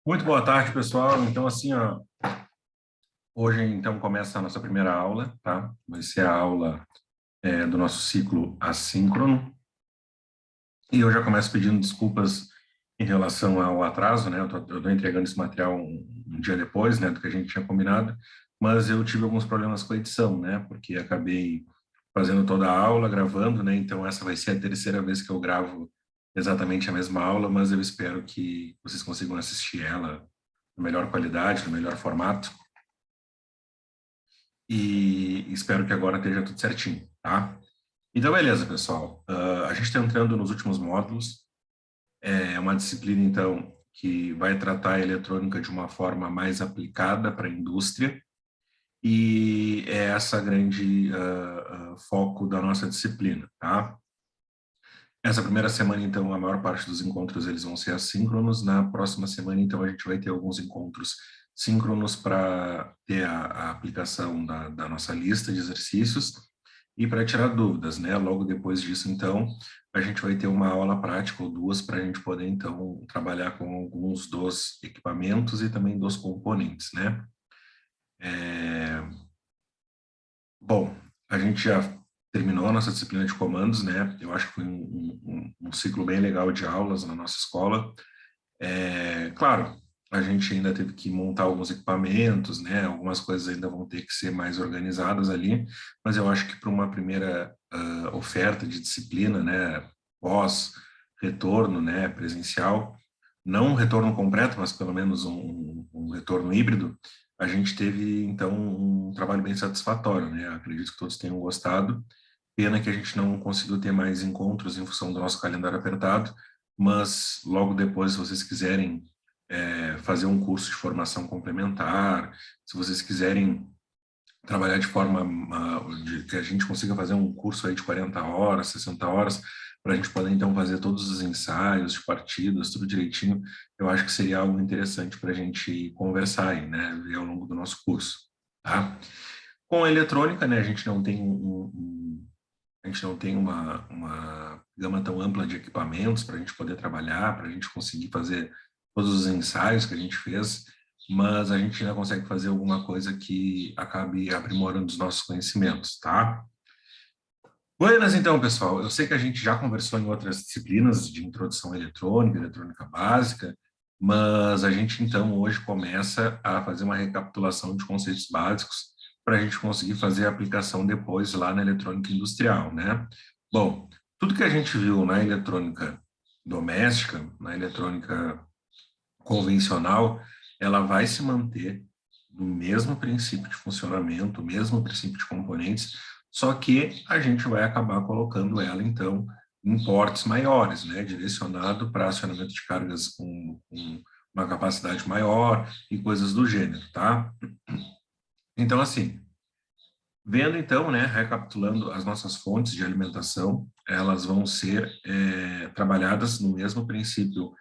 Muito boa tarde, pessoal. Então, assim, ó, hoje então começa a nossa primeira aula, tá? Vai ser a aula do nosso ciclo assíncrono. E eu já começo pedindo desculpas em relação ao atraso, né? Eu tô entregando esse material um dia depois, né, do que a gente tinha combinado, mas eu tive alguns problemas com a edição, né? Porque acabei fazendo toda a aula, gravando, né? Então, essa vai ser a terceira vez que eu gravo exatamente a mesma aula, mas eu espero que vocês consigam assistir ela na melhor qualidade, no melhor formato. E espero que agora esteja tudo certinho, tá? Então, beleza, pessoal. A gente está entrando nos últimos módulos. É uma disciplina, então, que vai tratar a eletrônica de uma forma mais aplicada para a indústria. E é essa grande foco da nossa disciplina, tá? Essa primeira semana, então, a maior parte dos encontros eles vão ser assíncronos. Na próxima semana, então, a gente vai ter alguns encontros síncronos para ter a aplicação da nossa lista de exercícios e para tirar dúvidas, né? Logo depois disso, então, a gente vai ter uma aula prática ou duas para a gente poder, então, trabalhar com alguns dos equipamentos e também dos componentes, né? Bom, a gente já terminou a nossa disciplina de comandos, né? Eu acho que foi um ciclo bem legal de aulas na nossa escola. Claro, a gente ainda teve que montar alguns equipamentos, né? Algumas coisas ainda vão ter que ser mais organizadas ali, mas eu acho que para uma primeira oferta de disciplina, né? Pós retorno, né? Presencial, não um retorno completo, mas pelo menos um retorno híbrido, a gente teve então um trabalho bem satisfatório, né? Acredito que todos tenham gostado. Pena que a gente não conseguiu ter mais encontros em função do nosso calendário apertado, mas logo depois, se vocês quiserem fazer um curso de formação complementar, se vocês quiserem trabalhar de forma de que a gente consiga fazer um curso aí de 40 horas, 60 horas, para a gente poder então fazer todos os ensaios de partidas, tudo direitinho, eu acho que seria algo interessante para a gente conversar aí, né, ao longo do nosso curso, tá? Com a eletrônica, né, a gente não tem a gente não tem uma gama tão ampla de equipamentos para a gente poder trabalhar, para a gente conseguir fazer todos os ensaios que a gente fez, mas a gente ainda consegue fazer alguma coisa que acabe aprimorando os nossos conhecimentos, tá? Buenas, então, pessoal. Eu sei que a gente já conversou em outras disciplinas de introdução à eletrônica, eletrônica básica, mas a gente, então, hoje começa a fazer uma recapitulação de conceitos básicos para a gente conseguir fazer a aplicação depois lá na eletrônica industrial, né? Bom, tudo que a gente viu na eletrônica doméstica, na eletrônica convencional, ela vai se manter no mesmo princípio de funcionamento, mesmo princípio de componentes, só que a gente vai acabar colocando ela, então, em portes maiores, né, direcionado para acionamento de cargas com uma capacidade maior e coisas do gênero, tá? Então, assim, vendo então, né, recapitulando as nossas fontes de alimentação, elas vão ser trabalhadas no mesmo princípio,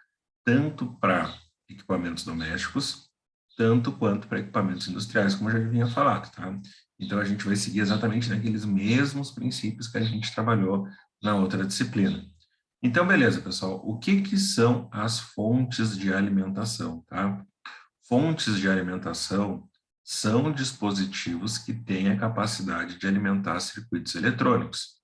tanto para equipamentos domésticos, tanto quanto para equipamentos industriais, como eu já vinha falado, tá? Então, a gente vai seguir exatamente naqueles mesmos princípios que a gente trabalhou na outra disciplina. Então, beleza, pessoal. O que que são as fontes de alimentação, tá? Fontes de alimentação são dispositivos que têm a capacidade de alimentar circuitos eletrônicos.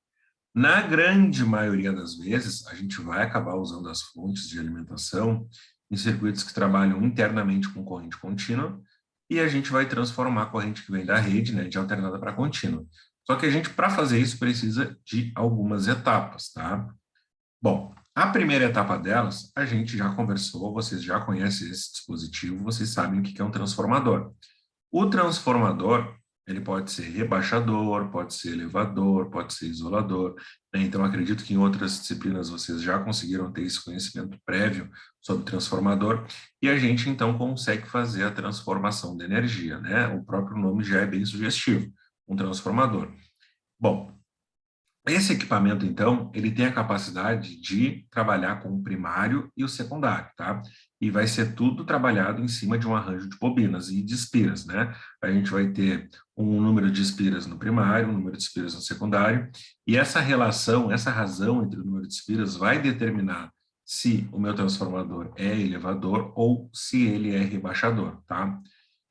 Na grande maioria das vezes, a gente vai acabar usando as fontes de alimentação em circuitos que trabalham internamente com corrente contínua e a gente vai transformar a corrente que vem da rede, né, de alternada para contínua. Só que a gente, para fazer isso, precisa de algumas etapas, tá? Bom, a primeira etapa delas, a gente já conversou, vocês já conhecem esse dispositivo, vocês sabem o que é um transformador. O transformador, ele pode ser rebaixador, pode ser elevador, pode ser isolador, né? Então, acredito que em outras disciplinas vocês já conseguiram ter esse conhecimento prévio sobre transformador, e a gente, então, consegue fazer a transformação de energia, né? O próprio nome já é bem sugestivo, um transformador. Bom, esse equipamento, então, ele tem a capacidade de trabalhar com o primário e o secundário, tá? E vai ser tudo trabalhado em cima de um arranjo de bobinas e de espiras, né? A gente vai ter um número de espiras no primário, um número de espiras no secundário, e essa relação, essa razão entre o número de espiras vai determinar se o meu transformador é elevador ou se ele é rebaixador, tá?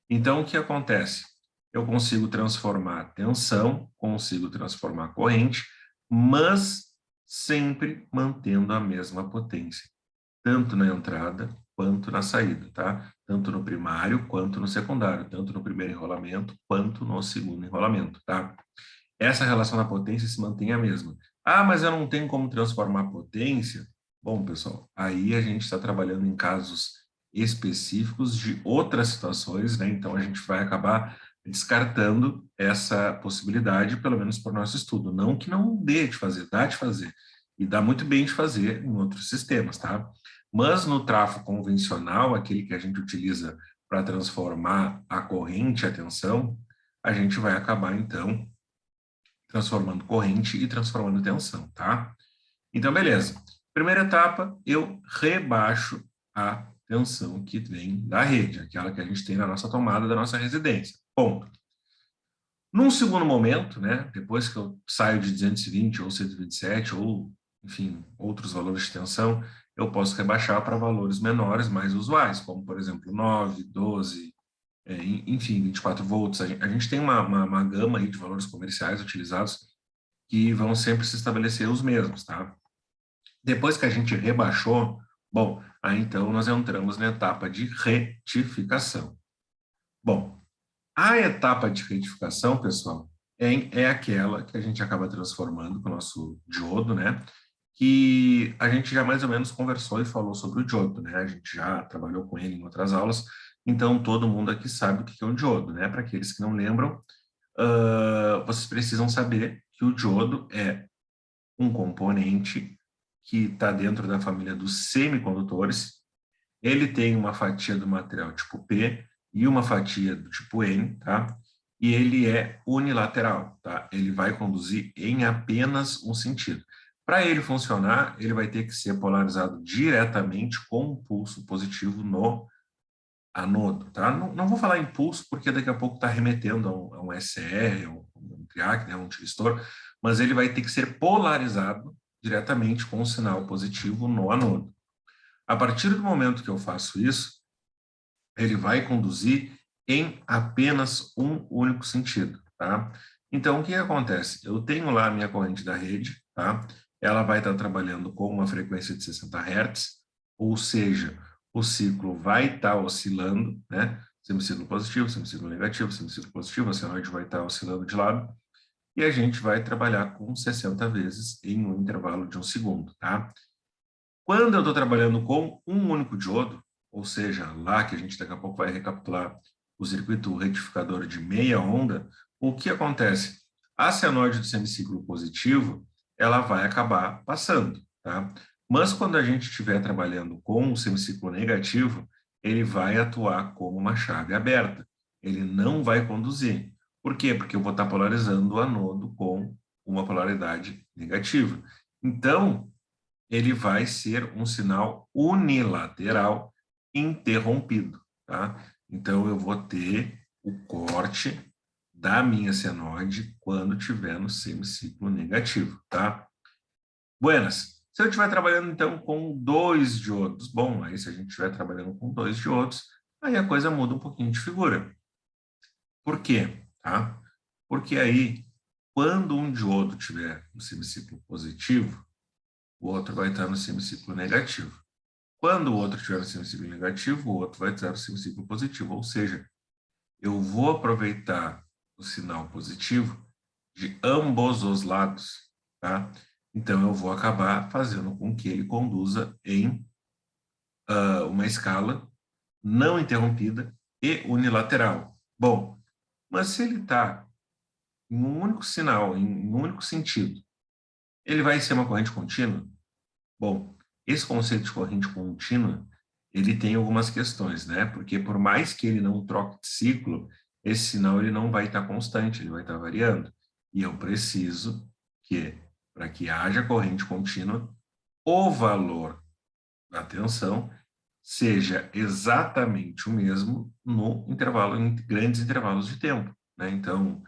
Então, o que acontece? Eu consigo transformar tensão, consigo transformar corrente, mas sempre mantendo a mesma potência, tanto na entrada quanto na saída, tá? Tanto no primário quanto no secundário, tanto no primeiro enrolamento quanto no segundo enrolamento, tá? Essa relação da potência se mantém a mesma. Ah, mas eu não tenho como transformar potência? Bom, pessoal, aí a gente está trabalhando em casos específicos de outras situações, né? Então a gente vai acabar descartando essa possibilidade, pelo menos para o nosso estudo. Não que não dê de fazer, dá de fazer. E dá muito bem de fazer em outros sistemas, tá? Mas no trafo convencional, aquele que a gente utiliza para transformar a corrente, a tensão, a gente vai acabar, então, transformando corrente e transformando tensão, tá? Então, beleza. Primeira etapa, eu rebaixo a tensão que vem da rede, aquela que a gente tem na nossa tomada da nossa residência. Ponto. Num segundo momento, né, depois que eu saio de 220 ou 127 ou, enfim, outros valores de tensão, eu posso rebaixar para valores menores, mais usuais, como, por exemplo, 9, 12, enfim, 24 volts. A gente tem uma gama aí de valores comerciais utilizados que vão sempre se estabelecer os mesmos, tá? Depois que a gente rebaixou, bom, aí então nós entramos na etapa de retificação. Bom, a etapa de retificação, pessoal, é aquela que a gente acaba transformando com o nosso diodo, né? Que a gente já mais ou menos conversou e falou sobre o diodo, né? A gente já trabalhou com ele em outras aulas, então todo mundo aqui sabe o que é um diodo, né? Para aqueles que não lembram, vocês precisam saber que o diodo é um componente que está dentro da família dos semicondutores. Ele tem uma fatia do material tipo P e uma fatia do tipo N, tá? E ele é unilateral, tá? Ele vai conduzir em apenas um sentido. Para ele funcionar, ele vai ter que ser polarizado diretamente com um pulso positivo no anodo, tá? Não vou falar em pulso, porque daqui a pouco está remetendo a um SR, um triac, né, um transistor, mas ele vai ter que ser polarizado diretamente com o sinal positivo no anodo. A partir do momento que eu faço isso, ele vai conduzir em apenas um único sentido, tá? Então, o que acontece? Eu tenho lá a minha corrente da rede, tá? Ela vai estar trabalhando com uma frequência de 60 Hz, ou seja, o ciclo vai estar oscilando, né? Semiciclo positivo, semiciclo negativo, semiciclo positivo, a senoide vai estar oscilando de lado, e a gente vai trabalhar com 60 vezes em um intervalo de 1 segundo, tá? Quando eu estou trabalhando com um único diodo, ou seja, lá que a gente daqui a pouco vai recapitular o circuito retificador de meia onda, o que acontece? A senoide do semiciclo positivo, ela vai acabar passando, tá? Mas quando a gente estiver trabalhando com o semiciclo negativo, ele vai atuar como uma chave aberta. Ele não vai conduzir. Por quê? Porque eu vou estar polarizando o anodo com uma polaridade negativa. Então, ele vai ser um sinal unilateral interrompido, tá? Então, eu vou ter o corte da minha senoide quando tiver no semiciclo negativo, tá? Buenas. Se eu estiver trabalhando, então, com dois diodos, bom, aí se a gente estiver trabalhando com dois diodos, aí a coisa muda um pouquinho de figura. Por quê? Tá? Porque aí, quando um diodo tiver no semiciclo positivo, o outro vai estar no semiciclo negativo. Quando o outro tiver no semiciclo negativo, o outro vai estar no semiciclo positivo. Ou seja, eu vou aproveitar o sinal positivo de ambos os lados, tá? Então, eu vou acabar fazendo com que ele conduza em uma escala não interrompida e unilateral. Bom, mas se ele está em um único sinal, em um único sentido, ele vai ser uma corrente contínua? Bom, esse conceito de corrente contínua, ele tem algumas questões, né? Porque por mais que ele não troque de ciclo, esse sinal ele não vai estar constante, ele vai estar variando. E eu preciso que, para que haja corrente contínua, o valor da tensão seja exatamente o mesmo no intervalo, em grandes intervalos de tempo, né? Então,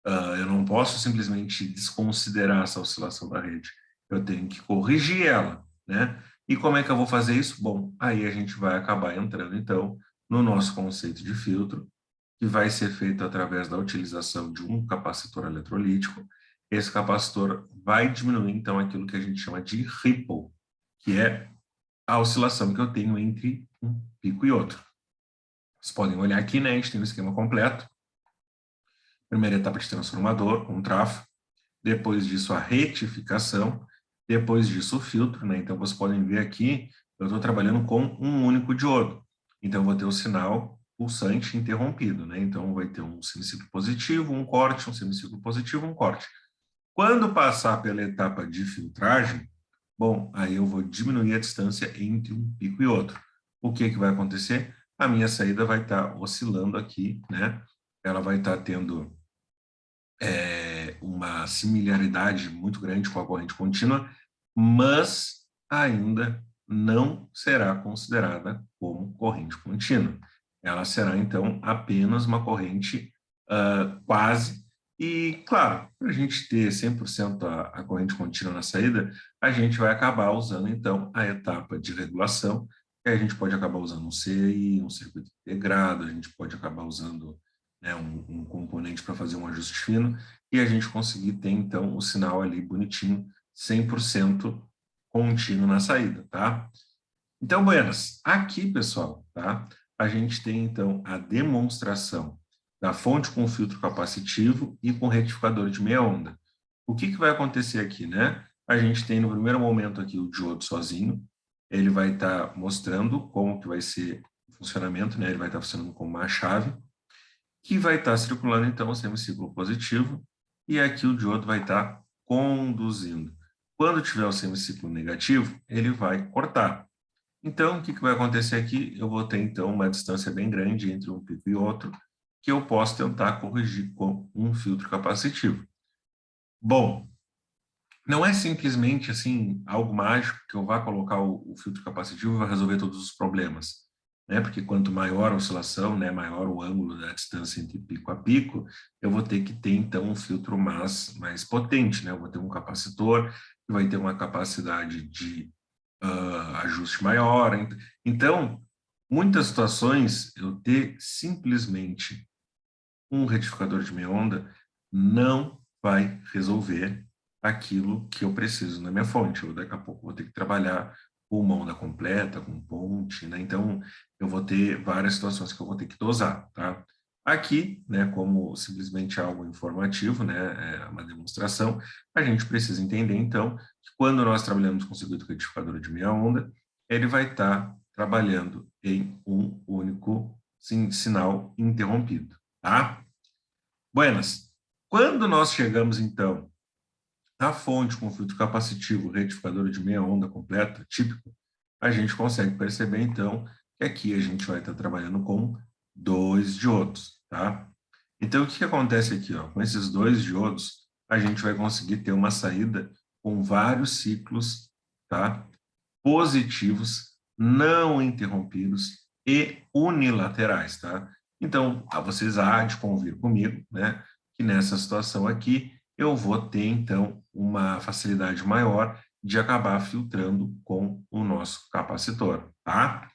eu não posso simplesmente desconsiderar essa oscilação da rede. Eu tenho que corrigir ela, né? E como é que eu vou fazer isso? Bom, aí a gente vai acabar entrando, então, no nosso conceito de filtro, que vai ser feito através da utilização de um capacitor eletrolítico. Esse capacitor vai diminuir, então, aquilo que a gente chama de ripple, que é a oscilação que eu tenho entre um pico e outro. Vocês podem olhar aqui, né? A gente tem o esquema completo. Primeira etapa de transformador, com trafo. Depois disso, a retificação. Depois disso, o filtro, né? Então, vocês podem ver aqui, eu estou trabalhando com um único diodo. Então, eu vou ter o sinal pulsante interrompido, né? Então, vai ter um semiciclo positivo, um corte, um semiciclo positivo, um corte. Quando passar pela etapa de filtragem, bom, aí eu vou diminuir a distância entre um pico e outro. O que vai acontecer? A minha saída vai estar oscilando aqui, né? Ela vai estar tendo uma similaridade muito grande com a corrente contínua, mas ainda não será considerada como corrente contínua. Ela será, então, apenas uma corrente quase. E, claro, para a gente ter 100% a corrente contínua na saída, a gente vai acabar usando, então, a etapa de regulação, que a gente pode acabar usando um CI, um circuito integrado, a gente pode acabar usando, né, um componente para fazer um ajuste fino, e a gente conseguir ter, então, o sinal ali bonitinho, 100% contínuo na saída, tá? Então, buenas, aqui, pessoal, tá? A gente tem, então, a demonstração da fonte com filtro capacitivo e com retificador de meia onda. O que vai acontecer aqui, né? A gente tem, no primeiro momento aqui, o diodo sozinho, ele vai estar mostrando como que vai ser o funcionamento, né? Ele vai estar funcionando como uma chave, que vai estar circulando, então, o semiciclo positivo, e aqui o diodo vai estar conduzindo. Quando tiver o semiciclo negativo, ele vai cortar. Então, o que vai acontecer aqui? Eu vou ter, então, uma distância bem grande entre um pico e outro, que eu posso tentar corrigir com um filtro capacitivo. Bom, não é simplesmente, assim, algo mágico que eu vá colocar o filtro capacitivo e vai resolver todos os problemas, né? Porque quanto maior a oscilação, né, maior o ângulo da distância entre pico a pico, eu vou ter que ter, então, um filtro mais potente, né? Eu vou ter um capacitor que vai ter uma capacidade de ajuste maior. Então, muitas situações, eu ter simplesmente um retificador de meia onda não vai resolver aquilo que eu preciso na minha fonte. Eu daqui a pouco vou ter que trabalhar com uma onda completa, com ponte, né? Então, eu vou ter várias situações que eu vou ter que dosar, tá? Aqui, né, como simplesmente algo informativo, né, é uma demonstração, a gente precisa entender, então, que quando nós trabalhamos com circuito retificador de meia onda, ele vai estar trabalhando em um único sinal interrompido, tá? Buenas. Quando nós chegamos, então, à fonte com filtro capacitivo retificador de meia onda completa, típico, a gente consegue perceber, então, que aqui a gente vai estar trabalhando com dois diodos, tá? Então, o que acontece aqui, ó? Com esses dois diodos, a gente vai conseguir ter uma saída com vários ciclos, tá? Positivos, não interrompidos e unilaterais, tá? Então, vocês há de convir comigo, né, que nessa situação aqui eu vou ter, então, uma facilidade maior de acabar filtrando com o nosso capacitor, tá?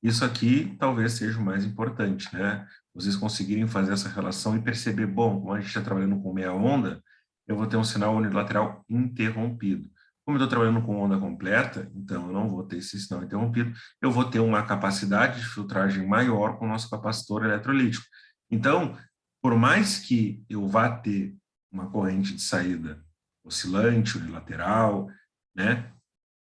Isso aqui talvez seja o mais importante, né? Vocês conseguirem fazer essa relação e perceber, bom, como a gente está trabalhando com meia onda, eu vou ter um sinal unilateral interrompido. Como eu estou trabalhando com onda completa, então eu não vou ter esse sinal interrompido, eu vou ter uma capacidade de filtragem maior com o nosso capacitor eletrolítico. Então, por mais que eu vá ter uma corrente de saída oscilante, unilateral, né?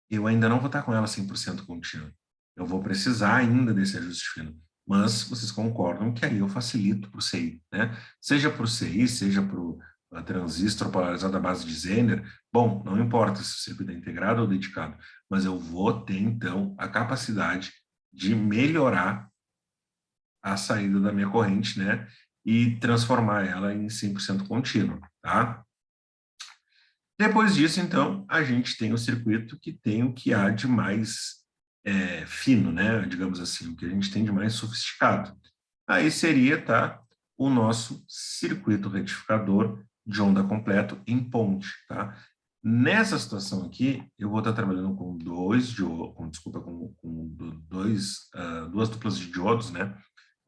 Eu ainda não vou estar com ela 100% contínua. Eu vou precisar ainda desse ajuste fino. Mas vocês concordam que aí eu facilito para o CI, né? Seja para o CI, seja para o transistor polarizado à base de Zener, bom, não importa se o circuito é integrado ou dedicado, mas eu vou ter, então, a capacidade de melhorar a saída da minha corrente, né? E transformar ela em 100% contínua, tá? Depois disso, então, a gente tem o circuito que tem o que há de mais fino, né? Digamos assim, o que a gente tem de mais sofisticado. Aí seria, tá, o nosso circuito retificador de onda completo em ponte, tá? Nessa situação aqui, eu vou estar trabalhando com duas duplas de diodos, né?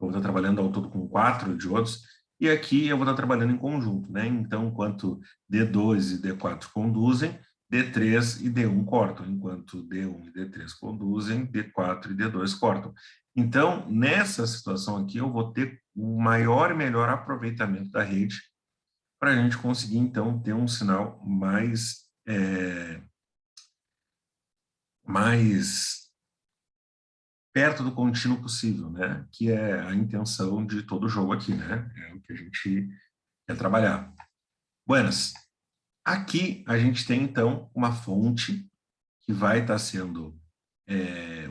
Eu vou estar trabalhando ao todo com 4 diodos, e aqui eu vou estar trabalhando em conjunto, né? Então, enquanto D2 e D4 conduzem, D3 e D1 cortam, enquanto D1 e D3 conduzem, D4 e D2 cortam. Então, nessa situação aqui, eu vou ter o maior e melhor aproveitamento da rede para a gente conseguir, então, ter um sinal mais perto do contínuo possível, né? Que é a intenção de todo o jogo aqui, né? É o que a gente quer trabalhar. Buenas. Aqui a gente tem, então, uma fonte que vai estar sendo,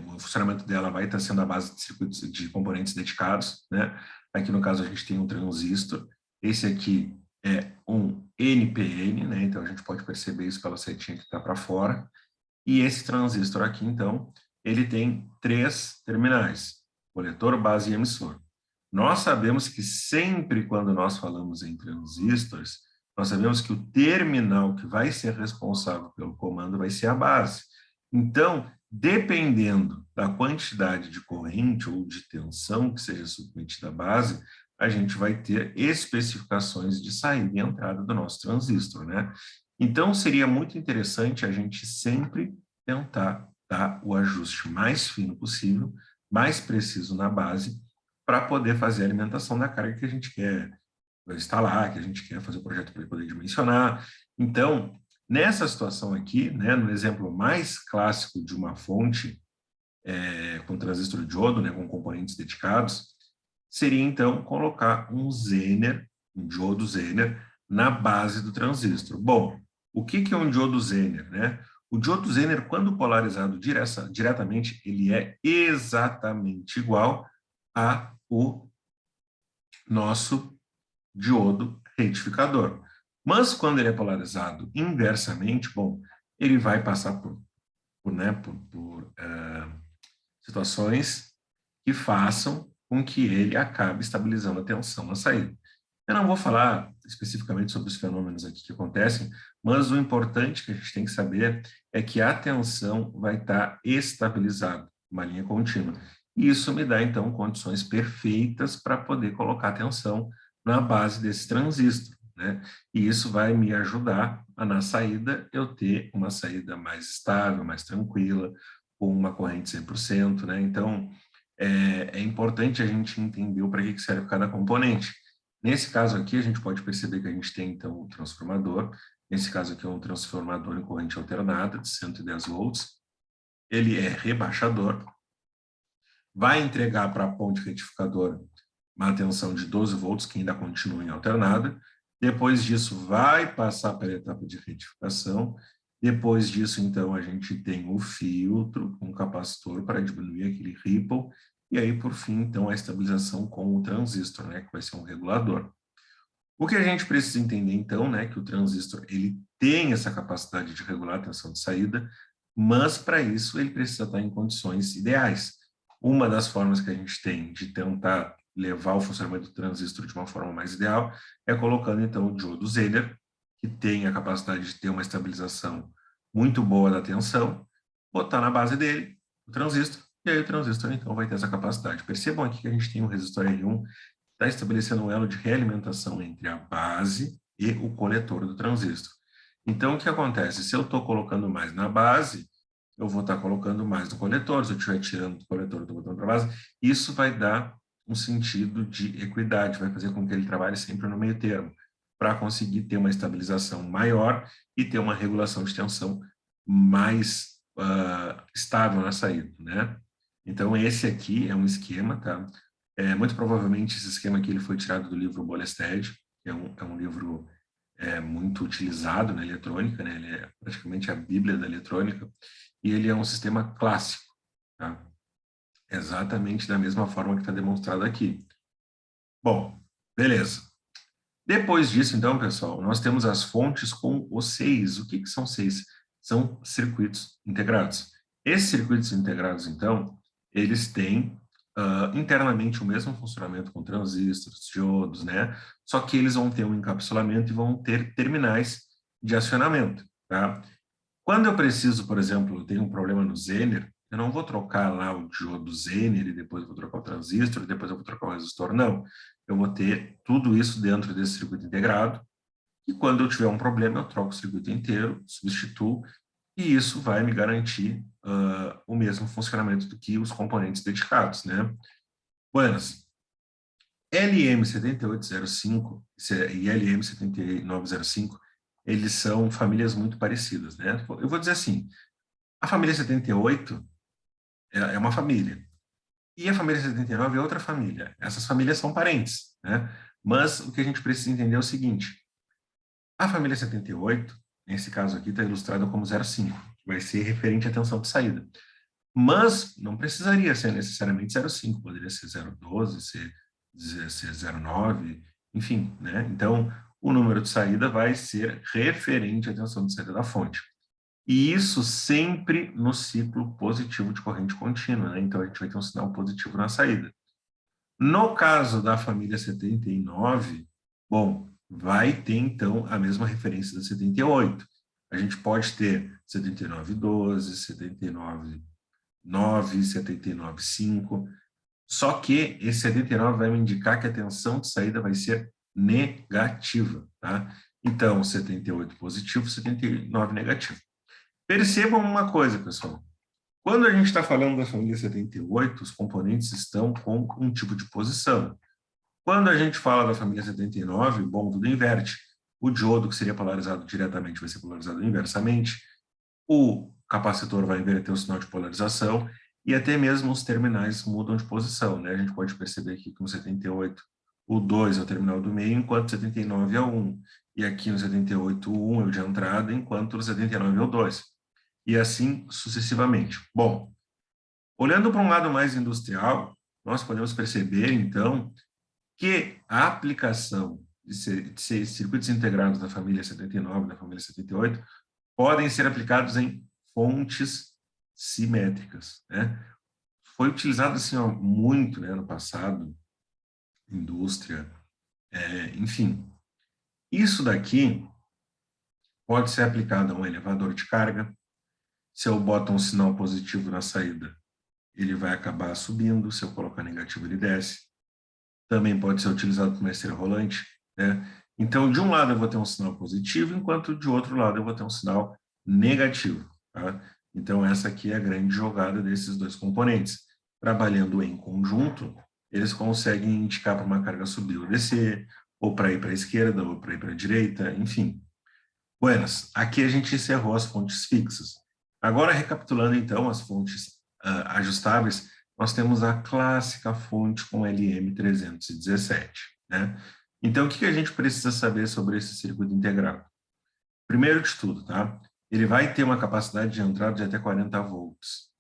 o funcionamento dela vai estar sendo a base de circuitos de componentes dedicados, né? Aqui, no caso, a gente tem um transistor. Esse aqui é um NPN, né? Então, a gente pode perceber isso pela setinha que está para fora. E esse transistor aqui, então, ele tem 3 terminais, coletor, base e emissor. Nós sabemos que sempre quando nós falamos em transistores, nós sabemos que o terminal que vai ser responsável pelo comando vai ser a base. Então, dependendo da quantidade de corrente ou de tensão que seja submetida à base, a gente vai ter especificações de saída e entrada do nosso transistor, né? Então, seria muito interessante a gente sempre tentar dar o ajuste mais fino possível, mais preciso na base, para poder fazer a alimentação da carga que a gente quer instalar, que a gente quer fazer o projeto para poder dimensionar. Então, nessa situação aqui, né, no exemplo mais clássico de uma fonte com transistor diodo, né, com componentes dedicados, seria então colocar um Zener, um diodo Zener, na base do transistor. Bom, o que é um diodo Zener, né? O diodo Zener, quando polarizado diretamente, ele é exatamente igual ao nosso diodo retificador. Mas quando ele é polarizado inversamente, bom, ele vai passar por situações que façam com que ele acabe estabilizando a tensão na saída. Eu não vou falar especificamente sobre os fenômenos aqui que acontecem, mas o importante que a gente tem que saber é que a tensão vai estar estabilizada, uma linha contínua. E isso me dá, então, condições perfeitas para poder colocar tensão na base desse transistor, né? E isso vai me ajudar a, na saída, eu ter uma saída mais estável, mais tranquila, com uma corrente 100%, né? Então, é importante a gente entender para que serve cada componente. Nesse caso aqui, a gente pode perceber que a gente tem, então, o transformador. Nesse caso aqui é um transformador em corrente alternada de 110 volts. Ele é rebaixador. Vai entregar para a ponte retificadora uma tensão de 12 volts, que ainda continua em alternada. Depois disso, vai passar pela etapa de retificação. Depois disso, então, a gente tem o filtro, um capacitor para diminuir aquele ripple. E aí, por fim, então, a estabilização com o transistor, né, que vai ser um regulador. O que a gente precisa entender, então, né, que o transistor ele tem essa capacidade de regular a tensão de saída, mas para isso ele precisa estar em condições ideais. Uma das formas que a gente tem de tentar levar o funcionamento do transistor de uma forma mais ideal é colocando, então, o diodo Zener, que tem a capacidade de ter uma estabilização muito boa da tensão, botar na base dele o transistor, e aí o transistor, então, vai ter essa capacidade. Percebam aqui que a gente tem um resistor R1 está estabelecendo um elo de realimentação entre a base e o coletor do transistor. Então, o que acontece? Se eu estou colocando mais na base, eu vou estar colocando mais no coletor. Se eu estiver tirando do coletor, eu estou botando para a base. Isso vai dar um sentido de equidade, vai fazer com que ele trabalhe sempre no meio termo, para conseguir ter uma estabilização maior e ter uma regulação de tensão mais estável na saída, né? Então, esse aqui é um esquema, tá? Muito provavelmente esse esquema aqui ele foi tirado do livro Bolestad, que é um livro muito utilizado na eletrônica, né? Ele é praticamente a bíblia da eletrônica, e ele é um sistema clássico, tá? Exatamente da mesma forma que está demonstrado aqui. Bom, beleza. Depois disso, então, pessoal, nós temos as fontes com os CIs. O que são CIs? São circuitos integrados. Esses circuitos integrados, então, eles têm internamente o mesmo funcionamento com transistores, diodos, né? Só que eles vão ter um encapsulamento e vão ter terminais de acionamento. tá? Quando eu preciso, por exemplo, eu tenho um problema no Zener, eu não vou trocar lá o diodo Zener e depois eu vou trocar o transistor e depois eu vou trocar o resistor, não. Eu vou ter tudo isso dentro desse circuito integrado e quando eu tiver um problema, eu troco o circuito inteiro, substituo e isso vai me garantir o mesmo funcionamento do que os componentes dedicados, né? Buenas, LM7805 e LM7905, eles são famílias muito parecidas, né? Eu vou dizer assim, a família 78 é uma família, e a família 79 é outra família. Essas famílias são parentes, né? Mas o que a gente precisa entender é o seguinte, a família 78, nesse caso aqui, está ilustrada como 05, que vai ser referente à tensão de saída. Mas não precisaria ser necessariamente 05, poderia ser 012, ser 09, enfim, né? Então, o número de saída vai ser referente à tensão de saída da fonte. E isso sempre no ciclo positivo de corrente contínua, né? Então, a gente vai ter um sinal positivo na saída. No caso da família 79, bom, vai ter, então, a mesma referência da 78. A gente pode ter 79,12, 79,9, 79,5, só que esse 79 vai me indicar que a tensão de saída vai ser negativa, tá? Então, 78 positivo, 79 negativo. Percebam uma coisa, pessoal. Quando a gente está falando da família 78, os componentes estão com um tipo de posição. Quando a gente fala da família 79, bom, tudo inverte. O diodo, que seria polarizado diretamente, vai ser polarizado inversamente. O capacitor vai inverter o sinal de polarização e até mesmo os terminais mudam de posição, né? A gente pode perceber aqui que no 78 o 2 é o terminal do meio, enquanto o 79 é o 1. E aqui no 78 o 1 é o de entrada, enquanto no 79 é o 2. E assim sucessivamente. Bom, olhando para um lado mais industrial, nós podemos perceber, então, que a aplicação de circuitos integrados da família 79 e da família 78 podem ser aplicados em fontes simétricas, né? Foi utilizado assim ó, muito, né, no passado, indústria, enfim. Isso daqui pode ser aplicado a um elevador de carga. Se eu boto um sinal positivo na saída, ele vai acabar subindo. Se eu colocar negativo, ele desce. Também pode ser utilizado para uma esteira rolante, né? Então, de um lado eu vou ter um sinal positivo, enquanto de outro lado eu vou ter um sinal negativo, tá? Então, essa aqui é a grande jogada desses dois componentes. Trabalhando em conjunto, eles conseguem indicar para uma carga subir ou descer, ou para ir para a esquerda, ou para ir para a direita, enfim. Buenas, aqui a gente encerrou as fontes fixas. Agora, recapitulando então as fontes ajustáveis, nós temos a clássica fonte com LM317, né? Então, o que a gente precisa saber sobre esse circuito integrado? Primeiro de tudo, tá? Ele vai ter uma capacidade de entrada de até 40 volts.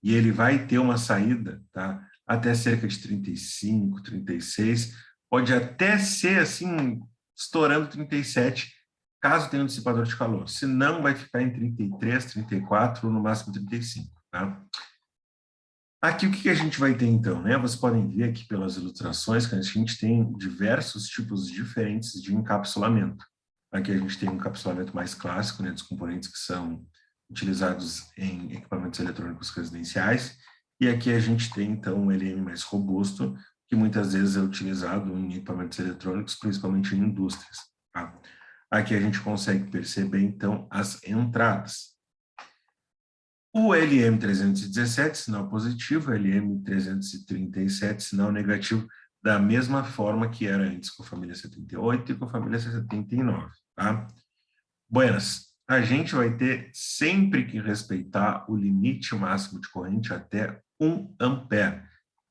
E ele vai ter uma saída, tá? Até cerca de 35, 36, pode até ser assim, estourando 37, caso tenha um dissipador de calor. Se não, vai ficar em 33, 34, no máximo 35, tá? Aqui o que a gente vai ter então, né? Vocês podem ver aqui pelas ilustrações que a gente tem diversos tipos diferentes de encapsulamento. Aqui a gente tem um encapsulamento mais clássico, né, dos componentes que são utilizados em equipamentos eletrônicos residenciais, e aqui a gente tem então um LM mais robusto, que muitas vezes é utilizado em equipamentos eletrônicos, principalmente em indústrias, tá? Aqui a gente consegue perceber então as entradas. O LM317, sinal positivo, LM337, sinal negativo, da mesma forma que era antes com a família 78 e com a família 79, tá? Buenas, a gente vai ter sempre que respeitar o limite máximo de corrente até 1 ampere.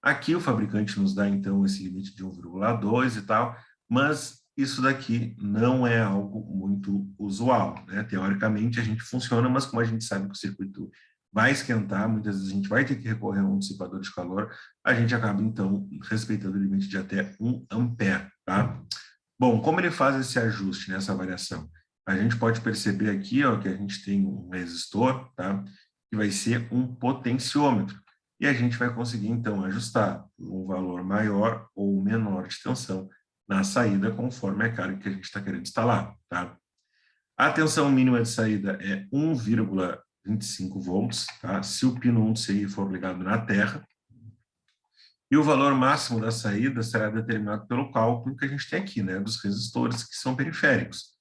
Aqui o fabricante nos dá, então, esse limite de 1,2 e tal, mas isso daqui não é algo muito usual, né? Teoricamente, a gente funciona, mas como a gente sabe que o circuito vai esquentar, muitas vezes a gente vai ter que recorrer a um dissipador de calor, a gente acaba, então, respeitando o limite de até 1 ampere, tá? Bom, como ele faz esse ajuste, nessa variação? A gente pode perceber aqui, ó, que a gente tem um resistor, tá? Que vai ser um potenciômetro. E a gente vai conseguir, então, ajustar um valor maior ou menor de tensão na saída, conforme a carga que a gente está querendo instalar, tá? A tensão mínima de saída é 1,25 volts, tá? Se o pino 1 de CI for ligado na terra. E o valor máximo da saída será determinado pelo cálculo que a gente tem aqui, né? Dos resistores que são periféricos.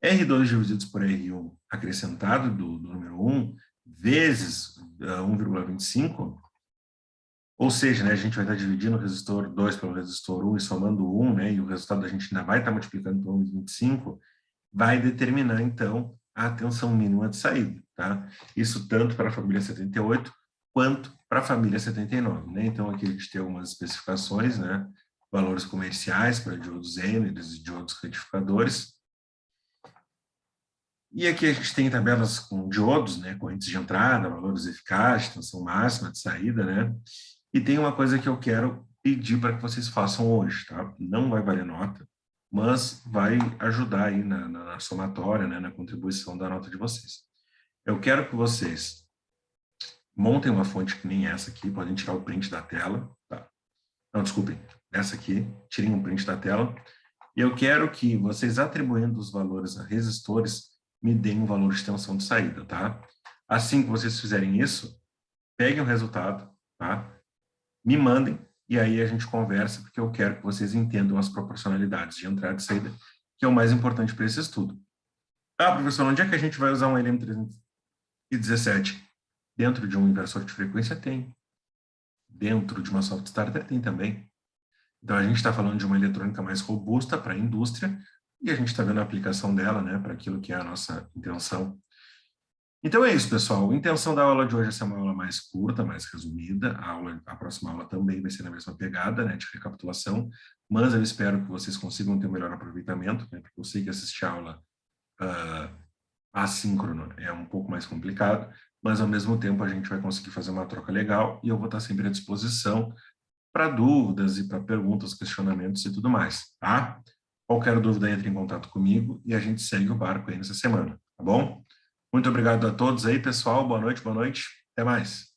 R2 divididos por R1 acrescentado do número 1 vezes 1,25, ou seja, né, a gente vai estar dividindo o resistor 2 pelo resistor 1 e somando 1, né, e o resultado a gente ainda vai estar multiplicando por 1,25, vai determinar, então, a tensão mínima de saída, tá? Isso tanto para a família 78 quanto para a família 79, né? Então, aqui a gente tem algumas especificações, né? Valores comerciais para diodos Êneres e diodos retificadores. E aqui a gente tem tabelas com diodos, né? Correntes de entrada, valores eficazes, tensão máxima de saída, né? E tem uma coisa que eu quero pedir para que vocês façam hoje, tá? Não vai valer nota, mas vai ajudar aí na somatória, né, na contribuição da nota de vocês. Eu quero que vocês montem uma fonte que nem essa aqui, podem tirar o print da tela, tá? Não, desculpem, essa aqui, tirem um print da tela. E eu quero que vocês, atribuindo os valores a resistores, me deem um valor de tensão de saída, tá? Assim que vocês fizerem isso, peguem o resultado, tá? Me mandem, e aí a gente conversa, porque eu quero que vocês entendam as proporcionalidades de entrada e saída, que é o mais importante para esse estudo. Ah, professor, onde é que a gente vai usar um LM317? Dentro de um inversor de frequência tem. Dentro de uma soft starter tem também. Então, a gente está falando de uma eletrônica mais robusta para a indústria, e a gente está vendo a aplicação dela, né, para aquilo que é a nossa intenção. Então é isso, pessoal. A intenção da aula de hoje é ser uma aula mais curta, mais resumida. A próxima aula também vai ser na mesma pegada, né, de recapitulação, mas eu espero que vocês consigam ter um melhor aproveitamento, né, porque eu sei que assistir a aula assíncrono é um pouco mais complicado, mas ao mesmo tempo a gente vai conseguir fazer uma troca legal e eu vou estar sempre à disposição para dúvidas e para perguntas, questionamentos e tudo mais, tá? Qualquer dúvida, entre em contato comigo e a gente segue o barco aí nessa semana, tá bom? Muito obrigado a todos aí, pessoal. Boa noite, boa noite. Até mais.